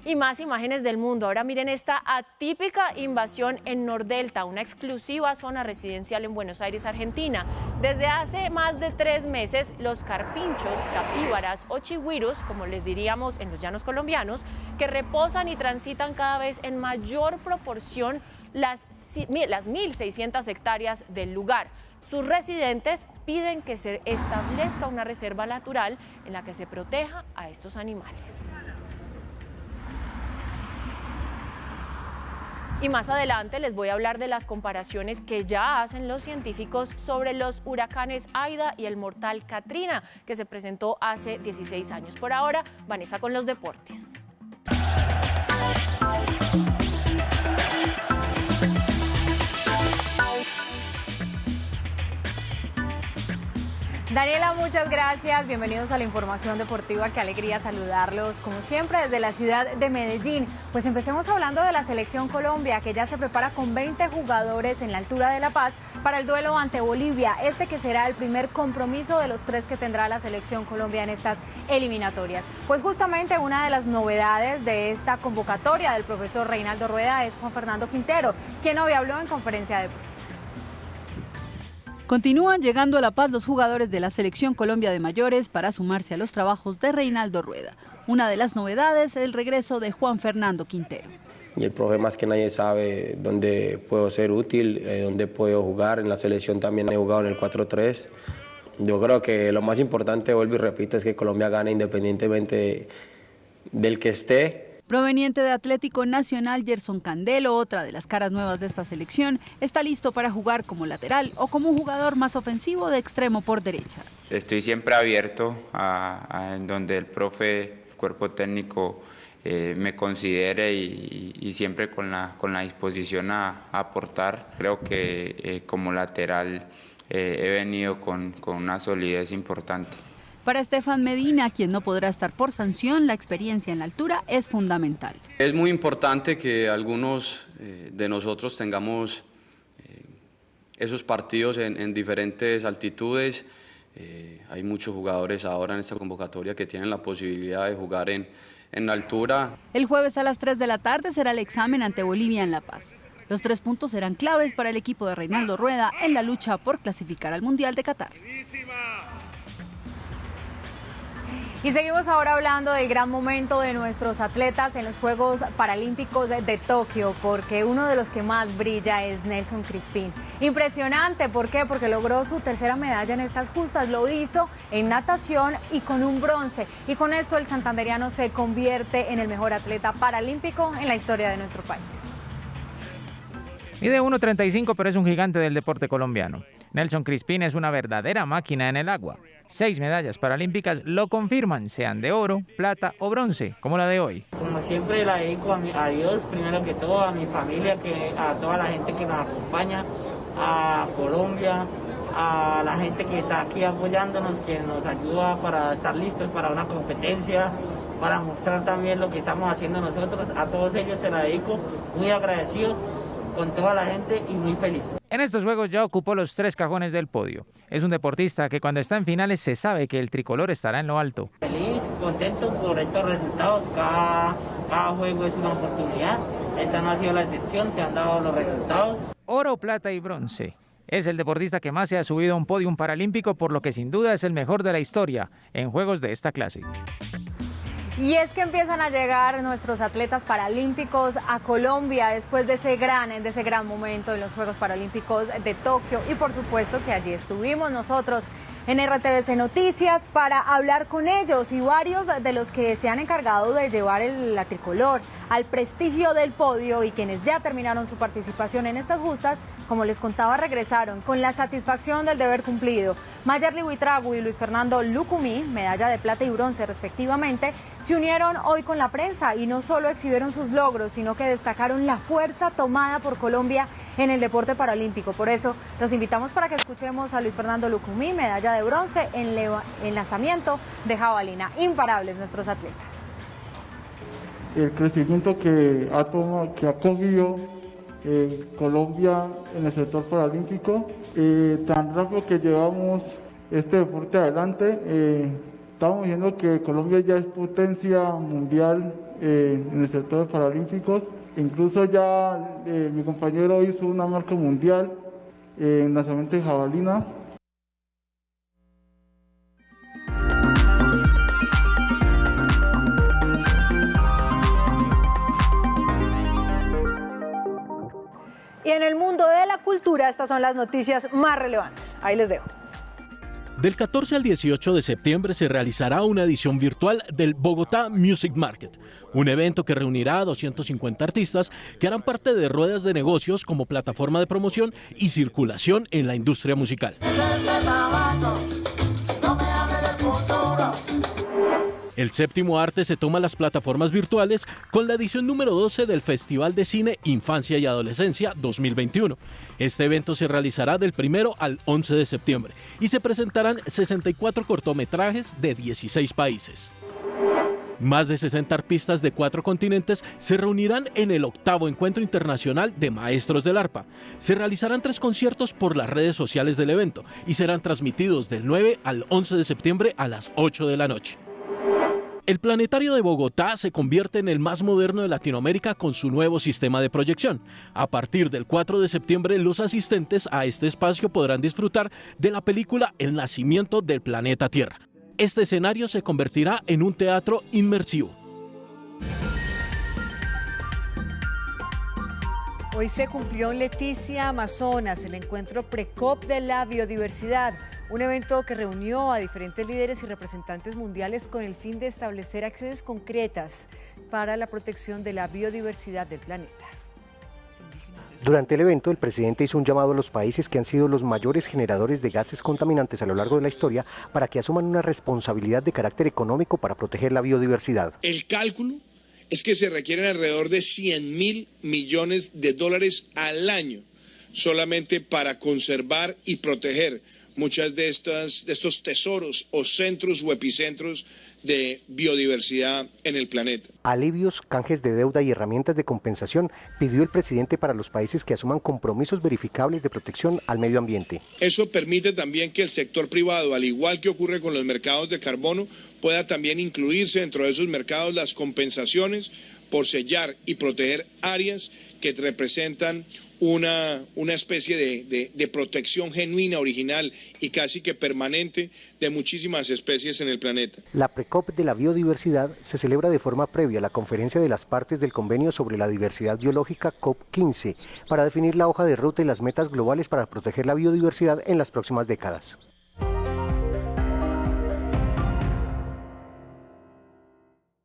[SPEAKER 18] Y más imágenes del mundo. Ahora miren esta atípica invasión en Nordelta, una exclusiva zona residencial en Buenos Aires, Argentina. Desde hace más de 3 meses, los carpinchos, capíbaras o chigüiros, como les diríamos en los llanos colombianos, que reposan y transitan cada vez en mayor proporción las 1.600 hectáreas del lugar. Sus residentes piden que se establezca una reserva natural en la que se proteja a estos animales. Y más adelante les voy a hablar de las comparaciones que ya hacen los científicos sobre los huracanes Aida y el mortal Katrina, que se presentó hace 16 años. Por ahora, Vanessa con los deportes.
[SPEAKER 19] Daniela, muchas gracias. Bienvenidos a la información deportiva. Qué alegría saludarlos, como siempre, desde la ciudad de Medellín. Pues empecemos hablando de la Selección Colombia, que ya se prepara con 20 jugadores en la altura de La Paz para el duelo ante Bolivia. Que será el primer compromiso de los 3 que tendrá la Selección Colombia en estas eliminatorias. Pues justamente una de las novedades de esta convocatoria del profesor Reinaldo Rueda es Juan Fernando Quintero, quien hoy habló en conferencia de prensa.
[SPEAKER 20] Continúan llegando a La Paz los jugadores de la Selección Colombia de mayores para sumarse a los trabajos de Reinaldo Rueda. Una de las novedades es el regreso de Juan Fernando Quintero.
[SPEAKER 21] Y el profe más que nadie sabe dónde puedo ser útil, dónde puedo jugar. En la selección también he jugado en el 4-3. Yo creo que lo más importante, vuelvo y repito, es que Colombia gane independientemente del que esté.
[SPEAKER 20] Proveniente de Atlético Nacional, Gerson Candelo, otra de las caras nuevas de esta selección, está listo para jugar como lateral o como un jugador más ofensivo de extremo por derecha.
[SPEAKER 22] Estoy siempre abierto a donde el profe, el cuerpo técnico me considere y siempre con la disposición a aportar. Creo que como lateral he venido con una solidez importante.
[SPEAKER 20] Para Estefan Medina, quien no podrá estar por sanción, la experiencia en la altura es fundamental.
[SPEAKER 23] Es muy importante que algunos de nosotros tengamos esos partidos en diferentes altitudes. Hay muchos jugadores ahora en esta convocatoria que tienen la posibilidad de jugar en altura.
[SPEAKER 20] El jueves a las 3 de la tarde será el examen ante Bolivia en La Paz. Los 3 puntos serán claves para el equipo de Reinaldo Rueda en la lucha por clasificar al Mundial de Qatar.
[SPEAKER 19] Y seguimos ahora hablando del gran momento de nuestros atletas en los Juegos Paralímpicos de Tokio, porque uno de los que más brilla es Nelson Crispín. Impresionante, ¿por qué? Porque logró su 3ª medalla en estas justas, lo hizo en natación y con un bronce. Y con esto el santandereano se convierte en el mejor atleta paralímpico en la historia de nuestro país.
[SPEAKER 24] Mide 1.35, pero es un gigante del deporte colombiano. Nelson Crispín es una verdadera máquina en el agua. 6 medallas paralímpicas lo confirman, sean de oro, plata o bronce, como la de hoy.
[SPEAKER 25] Como siempre la dedico a Dios, primero que todo, a mi familia, a toda la gente que nos acompaña, a Colombia, a la gente que está aquí apoyándonos, que nos ayuda para estar listos para una competencia, para mostrar también lo que estamos haciendo nosotros. A todos ellos se la dedico, muy agradecido con toda la gente y muy feliz.
[SPEAKER 24] En estos Juegos ya ocupó los 3 cajones del podio. Es un deportista que cuando está en finales se sabe que el tricolor estará en lo alto.
[SPEAKER 25] Feliz, contento por estos resultados. Cada juego es una oportunidad. Esta no ha sido la excepción, se han dado los resultados.
[SPEAKER 24] Oro, plata y bronce. Es el deportista que más se ha subido a un podium paralímpico, por lo que sin duda es el mejor de la historia en juegos de esta clase.
[SPEAKER 19] Y es que empiezan a llegar nuestros atletas paralímpicos a Colombia después de ese gran momento en los Juegos Paralímpicos de Tokio. Y por supuesto que allí estuvimos nosotros en RTVC Noticias para hablar con ellos y varios de los que se han encargado de llevar la tricolor al prestigio del podio y quienes ya terminaron su participación en estas justas, como les contaba, regresaron con la satisfacción del deber cumplido. Mayerly Buitrago y Luis Fernando Lucumí, medalla de plata y bronce respectivamente, se unieron hoy con la prensa y no solo exhibieron sus logros, sino que destacaron la fuerza tomada por Colombia en el deporte paralímpico. Por eso los invitamos para que escuchemos a Luis Fernando Lucumí, medalla de bronce en lanzamiento de jabalina. Imparables nuestros atletas.
[SPEAKER 26] El crecimiento que ha cogido Colombia en el sector paralímpico, tan rápido que llevamos este deporte adelante, Estamos diciendo que Colombia ya es potencia mundial en el sector de paralímpicos. Incluso ya mi compañero hizo una marca mundial en lanzamiento de jabalina.
[SPEAKER 1] Y en el mundo de la cultura, estas son las noticias más relevantes. Ahí les dejo.
[SPEAKER 2] Del 14 al 18 de septiembre se realizará una edición virtual del Bogotá Music Market, un evento que reunirá a 250 artistas que harán parte de ruedas de negocios como plataforma de promoción y circulación en la industria musical. El séptimo arte se toma las plataformas virtuales con la edición número 12 del Festival de Cine Infancia y Adolescencia 2021. Este evento se realizará del 1 al 11 de septiembre y se presentarán 64 cortometrajes de 16 países. Más de 60 arpistas de 4 continentes se reunirán en el 8º Encuentro Internacional de Maestros del Arpa. Se realizarán 3 conciertos por las redes sociales del evento y serán transmitidos del 9 al 11 de septiembre a las 8 de la noche. El Planetario de Bogotá se convierte en el más moderno de Latinoamérica con su nuevo sistema de proyección. A partir del 4 de septiembre, los asistentes a este espacio podrán disfrutar de la película El nacimiento del planeta Tierra. Este escenario se convertirá en un teatro inmersivo.
[SPEAKER 4] Hoy se cumplió en Leticia, Amazonas, el encuentro Precop de la biodiversidad, un evento que reunió a diferentes líderes y representantes mundiales con el fin de establecer acciones concretas para la protección de la biodiversidad del planeta.
[SPEAKER 14] Durante el evento, el presidente hizo un llamado a los países que han sido los mayores generadores de gases contaminantes a lo largo de la historia para que asuman una responsabilidad de carácter económico para proteger la biodiversidad.
[SPEAKER 6] El cálculo es que se requieren alrededor de 100.000 millones de dólares al año solamente para conservar y proteger muchas de estos tesoros o centros o epicentros de biodiversidad en el planeta.
[SPEAKER 14] Alivios, canjes de deuda y herramientas de compensación pidió el presidente para los países que asuman compromisos verificables de protección al medio ambiente.
[SPEAKER 6] Eso permite también que el sector privado, al igual que ocurre con los mercados de carbono, pueda también incluirse dentro de esos mercados las compensaciones por sellar y proteger áreas que representan una especie de protección genuina, original y casi que permanente de muchísimas especies en el planeta.
[SPEAKER 14] La Precop de la biodiversidad se celebra de forma previa a la conferencia de las partes del convenio sobre la diversidad biológica COP15 para definir la hoja de ruta y las metas globales para proteger la biodiversidad en las próximas décadas.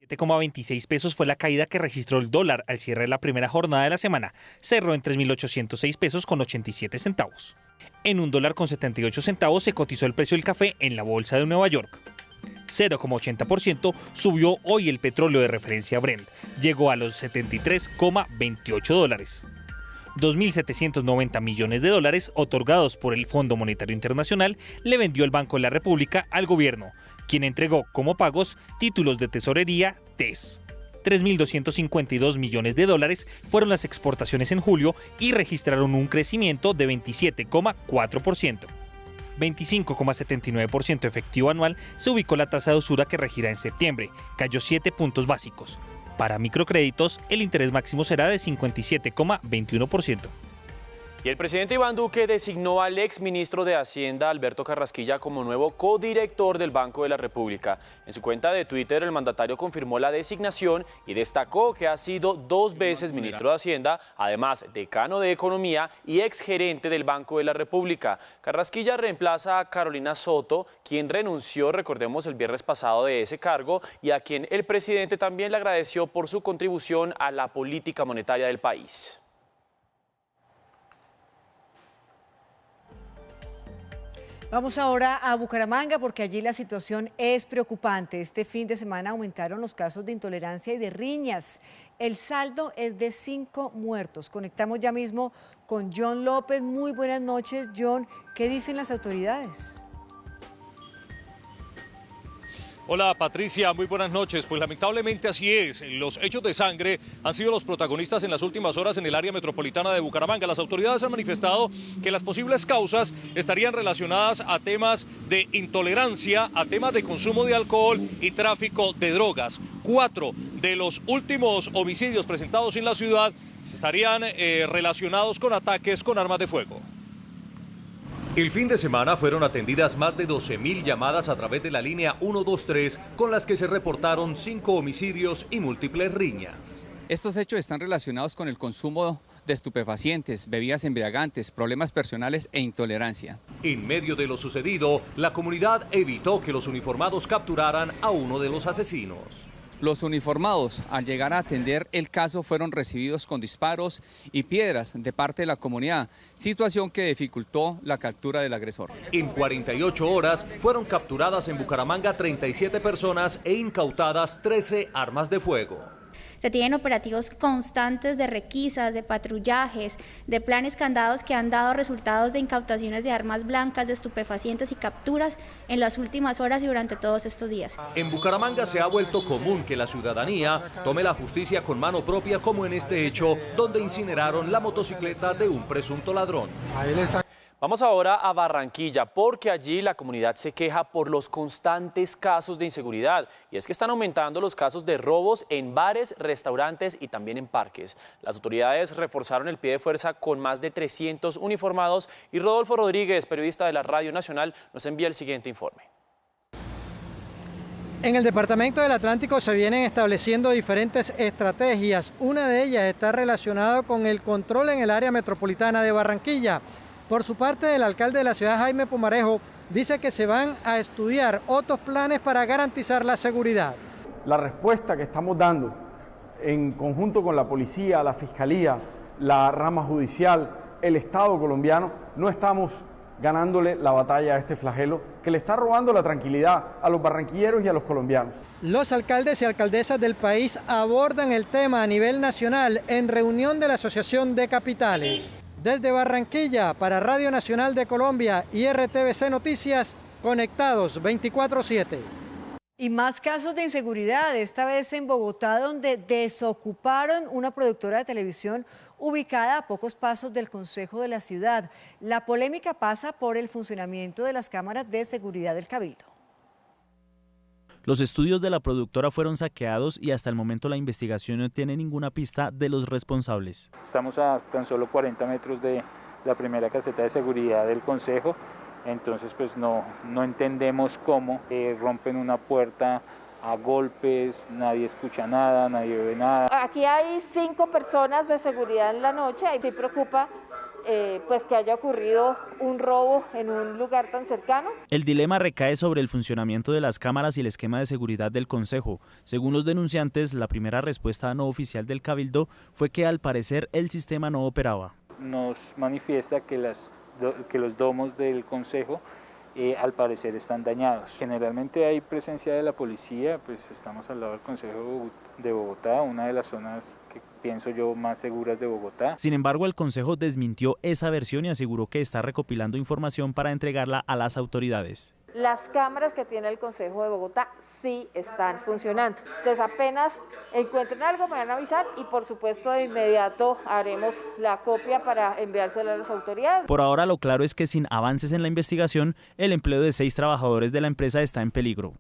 [SPEAKER 7] $7,26 fue la caída que registró el dólar al cierre de la primera jornada de la semana. Cerró en $3.806.87. En $1.78 se cotizó el precio del café en la bolsa de Nueva York. 0,80% subió hoy el petróleo de referencia Brent. Llegó a los $73,28. 2.790 millones de dólares otorgados por el Fondo Monetario Internacional le vendió el Banco de la República al gobierno, quien entregó como pagos títulos de tesorería TES. 3.252 millones de dólares fueron las exportaciones en julio y registraron un crecimiento de 27,4%. 25,79% efectivo anual se ubicó la tasa de usura que regirá en septiembre, cayó 7 puntos básicos. Para microcréditos, el interés máximo será de 57,21%.
[SPEAKER 3] Y el presidente Iván Duque designó al exministro de Hacienda, Alberto Carrasquilla, como nuevo codirector del Banco de la República. En su cuenta de Twitter, el mandatario confirmó la designación y destacó que ha sido 2 veces ministro de Hacienda, además decano de Economía y exgerente del Banco de la República. Carrasquilla reemplaza a Carolina Soto, quien renunció, recordemos, el viernes pasado de ese cargo, y a quien el presidente también le agradeció por su contribución a la política monetaria del país.
[SPEAKER 4] Vamos ahora a Bucaramanga porque allí la situación es preocupante. Este fin de semana aumentaron los casos de intolerancia y de riñas. El saldo es de 5 muertos. Conectamos ya mismo con John López. Muy buenas noches, John. ¿Qué dicen las autoridades?
[SPEAKER 8] Hola Patricia, muy buenas noches. Pues lamentablemente así es. Los hechos de sangre han sido los protagonistas en las últimas horas en el área metropolitana de Bucaramanga. Las autoridades han manifestado que las posibles causas estarían relacionadas a temas de intolerancia, a temas de consumo de alcohol y tráfico de drogas. 4 de los últimos homicidios presentados en la ciudad estarían relacionados con ataques con armas de fuego.
[SPEAKER 9] El fin de semana fueron atendidas más de 12.000 llamadas a través de la línea 123, con las que se reportaron 5 homicidios y múltiples riñas.
[SPEAKER 10] Estos hechos están relacionados con el consumo de estupefacientes, bebidas embriagantes, problemas personales e intolerancia.
[SPEAKER 9] En medio de lo sucedido, la comunidad evitó que los uniformados capturaran a uno de los asesinos.
[SPEAKER 10] Los uniformados, al llegar a atender el caso, fueron recibidos con disparos y piedras de parte de la comunidad, situación que dificultó la captura del agresor.
[SPEAKER 9] En 48 horas fueron capturadas en Bucaramanga 37 personas e incautadas 13 armas de fuego.
[SPEAKER 12] Se tienen operativos constantes de requisas, de patrullajes, de planes candados que han dado resultados de incautaciones de armas blancas, de estupefacientes y capturas en las últimas horas y durante todos estos días.
[SPEAKER 9] En Bucaramanga se ha vuelto común que la ciudadanía tome la justicia con mano propia, como en este hecho, donde incineraron la motocicleta de un presunto ladrón.
[SPEAKER 3] Vamos ahora a Barranquilla, porque allí la comunidad se queja por los constantes casos de inseguridad. Y es que están aumentando los casos de robos en bares, restaurantes y también en parques. Las autoridades reforzaron el pie de fuerza con más de 300 uniformados. Y Rodolfo Rodríguez, periodista de la Radio Nacional, nos envía el siguiente informe.
[SPEAKER 15] En el departamento del Atlántico se vienen estableciendo diferentes estrategias. Una de ellas está relacionada con el control en el área metropolitana de Barranquilla. Por su parte, el alcalde de la ciudad, Jaime Pumarejo, dice que se van a estudiar otros planes para garantizar la seguridad.
[SPEAKER 16] La respuesta que estamos dando en conjunto con la policía, la fiscalía, la rama judicial, el Estado colombiano, no estamos ganándole la batalla a este flagelo que le está robando la tranquilidad a los barranquilleros y a los colombianos.
[SPEAKER 15] Los alcaldes y alcaldesas del país abordan el tema a nivel nacional en reunión de la Asociación de Capitales. Desde Barranquilla, para Radio Nacional de Colombia y RTVC Noticias, conectados 24/7.
[SPEAKER 4] Y más casos de inseguridad, esta vez en Bogotá, donde desocuparon una productora de televisión ubicada a pocos pasos del Consejo de la ciudad. La polémica pasa por el funcionamiento de las cámaras de seguridad del Cabildo.
[SPEAKER 27] Los estudios de la productora fueron saqueados y hasta el momento la investigación no tiene ninguna pista de los responsables.
[SPEAKER 28] Estamos a tan solo 40 metros de la primera caseta de seguridad del Consejo, entonces pues no entendemos cómo rompen una puerta a golpes, nadie escucha nada, nadie ve nada.
[SPEAKER 29] Aquí hay 5 personas de seguridad en la noche y sí preocupa pues que haya ocurrido un robo en un lugar tan cercano.
[SPEAKER 27] El dilema recae sobre el funcionamiento de las cámaras y el esquema de seguridad del Consejo. Según los denunciantes, la primera respuesta no oficial del Cabildo fue que al parecer el sistema no operaba.
[SPEAKER 28] Nos manifiesta que los domos del Consejo al parecer están dañados. Generalmente hay presencia de la policía, pues estamos al lado del Consejo de Bogotá, una de las zonas que pienso yo más seguras de Bogotá.
[SPEAKER 27] Sin embargo, el Consejo desmintió esa versión y aseguró que está recopilando información para entregarla a las autoridades.
[SPEAKER 29] Las cámaras que tiene el Consejo de Bogotá sí están funcionando. Entonces apenas encuentren algo me van a avisar y por supuesto de inmediato haremos la copia para enviársela a las autoridades.
[SPEAKER 27] Por ahora lo claro es que sin avances en la investigación, el empleo de 6 trabajadores de la empresa está en peligro.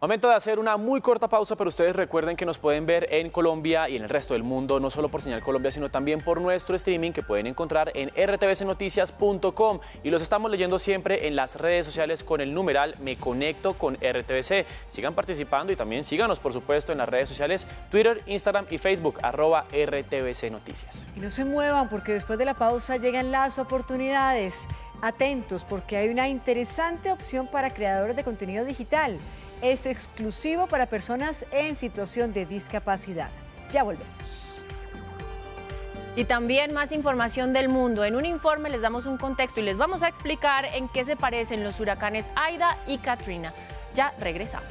[SPEAKER 3] Momento de hacer una muy corta pausa, pero ustedes recuerden que nos pueden ver en Colombia y en el resto del mundo, no solo por Señal Colombia, sino también por nuestro streaming que pueden encontrar en rtvcnoticias.com y los estamos leyendo siempre en las redes sociales con el numeral Me Conecto con RTVC. Sigan participando y también síganos, por supuesto, en las redes sociales Twitter, Instagram y Facebook, @RTVC Noticias.
[SPEAKER 4] Y no se muevan porque después de la pausa llegan las oportunidades. Atentos porque hay una interesante opción para creadores de contenido digital. Es exclusivo para personas en situación de discapacidad. Ya volvemos.
[SPEAKER 18] Y también más información del mundo. En un informe les damos un contexto y les vamos a explicar en qué se parecen los huracanes Aida y Katrina. Ya regresamos.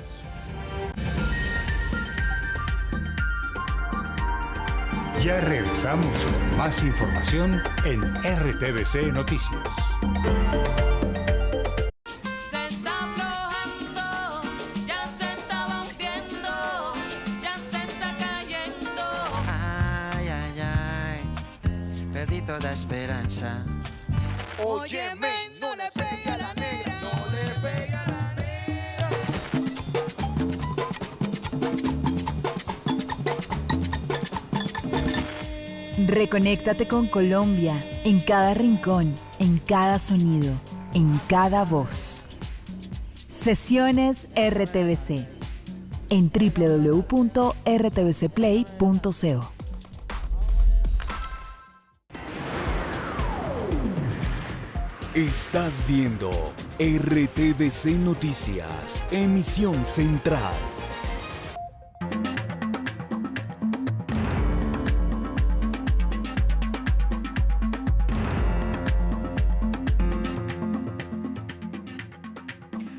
[SPEAKER 30] Ya regresamos con más información en RTVC Noticias.
[SPEAKER 5] toda esperanza.
[SPEAKER 11] Óyeme, no le pegue a la negra, no le pegue a la
[SPEAKER 13] negra. Reconéctate con Colombia, en cada rincón, en cada sonido, en cada voz. Sesiones RTVC, en www.rtvcplay.co.
[SPEAKER 17] Estás viendo RTVC Noticias, emisión central.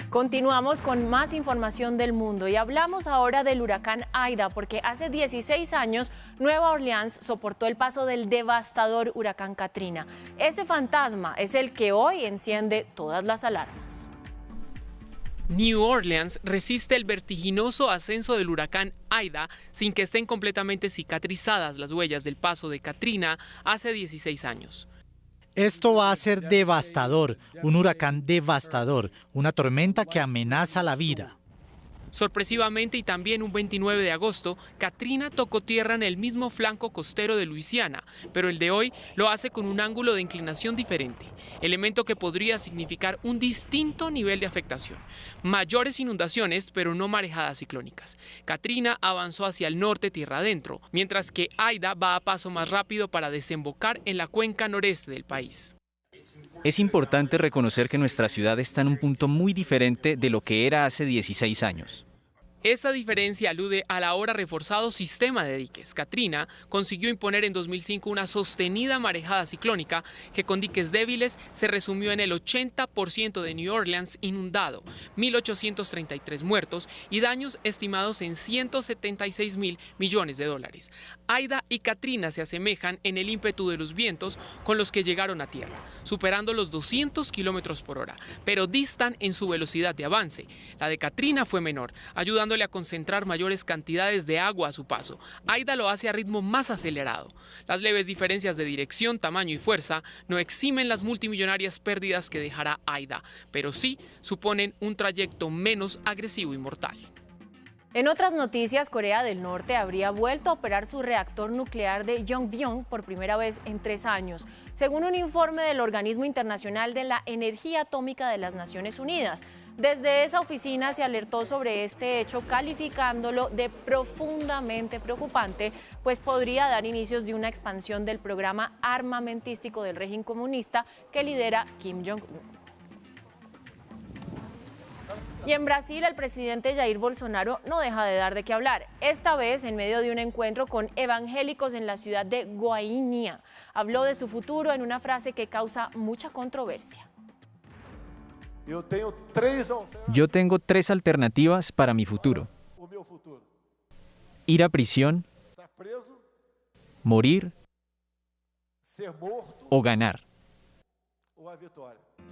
[SPEAKER 18] Continuamos con más información del mundo y hablamos ahora del huracán Aida, porque hace 16 años Nueva Orleans soportó el paso del devastador huracán Katrina. Ese fantasma es el que hoy enciende todas las alarmas.
[SPEAKER 20] New Orleans resiste el vertiginoso ascenso del huracán Aida sin que estén completamente cicatrizadas las huellas del paso de Katrina hace 16 años.
[SPEAKER 21] Esto va a ser devastador, un huracán devastador, una tormenta que amenaza la vida.
[SPEAKER 20] Sorpresivamente, y también un 29 de agosto, Katrina tocó tierra en el mismo flanco costero de Luisiana, pero el de hoy lo hace con un ángulo de inclinación diferente, elemento que podría significar un distinto nivel de afectación. Mayores inundaciones, pero no marejadas ciclónicas. Katrina avanzó hacia el norte tierra adentro, mientras que Aida va a paso más rápido para desembocar en la cuenca noreste del país.
[SPEAKER 22] Es importante reconocer que nuestra ciudad está en un punto muy diferente de lo que era hace 16 años.
[SPEAKER 20] Esa diferencia alude al ahora reforzado sistema de diques. Katrina consiguió imponer en 2005 una sostenida marejada ciclónica que con diques débiles se resumió en el 80% de New Orleans inundado, 1.833 muertos y daños estimados en 176.000 millones de dólares. Aida y Katrina se asemejan en el ímpetu de los vientos con los que llegaron a tierra, superando los 200 kilómetros por hora, pero distan en su velocidad de avance. La de Katrina fue menor, ayudando a concentrar mayores cantidades de agua a su paso. Aida lo hace a ritmo más acelerado. Las leves diferencias de dirección, tamaño y fuerza no eximen las multimillonarias pérdidas que dejará Aida, pero sí suponen un trayecto menos agresivo y mortal.
[SPEAKER 18] En otras noticias, Corea del Norte habría vuelto a operar su reactor nuclear de Yongbyon por primera vez en 3 años, según un informe del Organismo Internacional de la Energía Atómica de las Naciones Unidas. Desde esa oficina se alertó sobre este hecho, calificándolo de profundamente preocupante, pues podría dar inicios de una expansión del programa armamentístico del régimen comunista que lidera Kim Jong-un. Y en Brasil, el presidente Jair Bolsonaro no deja de dar de qué hablar, esta vez en medio de un encuentro con evangélicos en la ciudad de Goiânia. Habló de su futuro en una frase que causa mucha controversia.
[SPEAKER 22] Yo tengo 3 alternativas para mi futuro: ir a prisión, morir o ganar.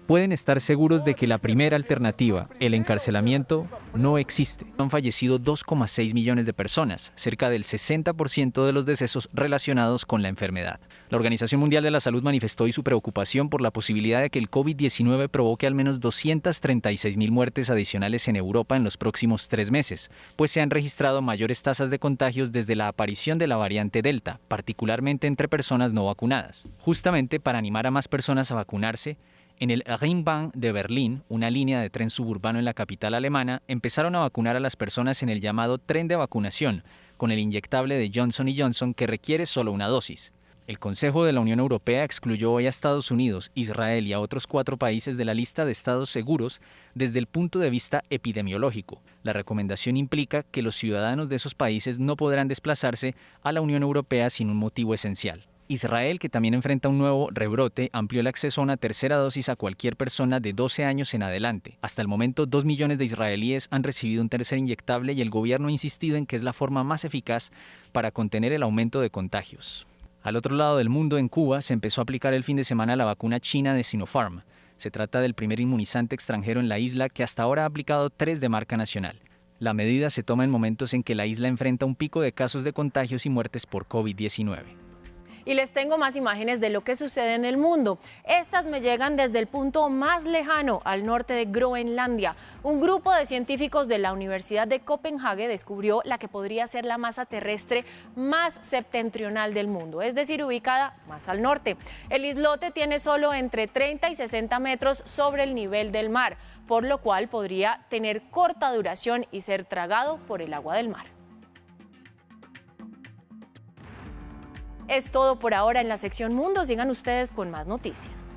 [SPEAKER 22] Pueden estar seguros de que la primera alternativa, el encarcelamiento, no existe. Han fallecido 2,6 millones de personas, cerca del 60% de los decesos relacionados con la enfermedad. La Organización Mundial de la Salud manifestó hoy su preocupación por la posibilidad de que el COVID-19 provoque al menos 236.000 muertes adicionales en Europa en los próximos 3 meses, pues se han registrado mayores tasas de contagios desde la aparición de la variante Delta, particularmente entre personas no vacunadas. Justamente para animar a más personas a vacunarse, en el Ringbahn de Berlín, una línea de tren suburbano en la capital alemana, empezaron a vacunar a las personas en el llamado tren de vacunación, con el inyectable de Johnson & Johnson que requiere solo una dosis. El Consejo de la Unión Europea excluyó hoy a Estados Unidos, Israel y a otros 4 países de la lista de estados seguros desde el punto de vista epidemiológico. La recomendación implica que los ciudadanos de esos países no podrán desplazarse a la Unión Europea sin un motivo esencial. Israel, que también enfrenta un nuevo rebrote, amplió el acceso a una tercera dosis a cualquier persona de 12 años en adelante. Hasta el momento, 2 millones de israelíes han recibido un tercer inyectable y el gobierno ha insistido en que es la forma más eficaz para contener el aumento de contagios. Al otro lado del mundo, en Cuba, se empezó a aplicar el fin de semana la vacuna china de Sinopharm. Se trata del primer inmunizante extranjero en la isla que hasta ahora ha aplicado 3 de marca nacional. La medida se toma en momentos en que la isla enfrenta un pico de casos de contagios y muertes por COVID-19.
[SPEAKER 18] Y les tengo más imágenes de lo que sucede en el mundo. Estas me llegan desde el punto más lejano, al norte de Groenlandia. Un grupo de científicos de la Universidad de Copenhague descubrió la que podría ser la masa terrestre más septentrional del mundo, es decir, ubicada más al norte. El islote tiene solo entre 30 y 60 metros sobre el nivel del mar, por lo cual podría tener corta duración y ser tragado por el agua del mar. Es todo por ahora en la sección Mundo. Sigan ustedes con más noticias.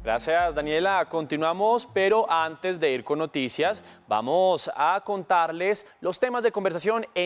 [SPEAKER 3] Gracias, Daniela. Continuamos, pero antes de ir con noticias, vamos a contarles los temas de conversación en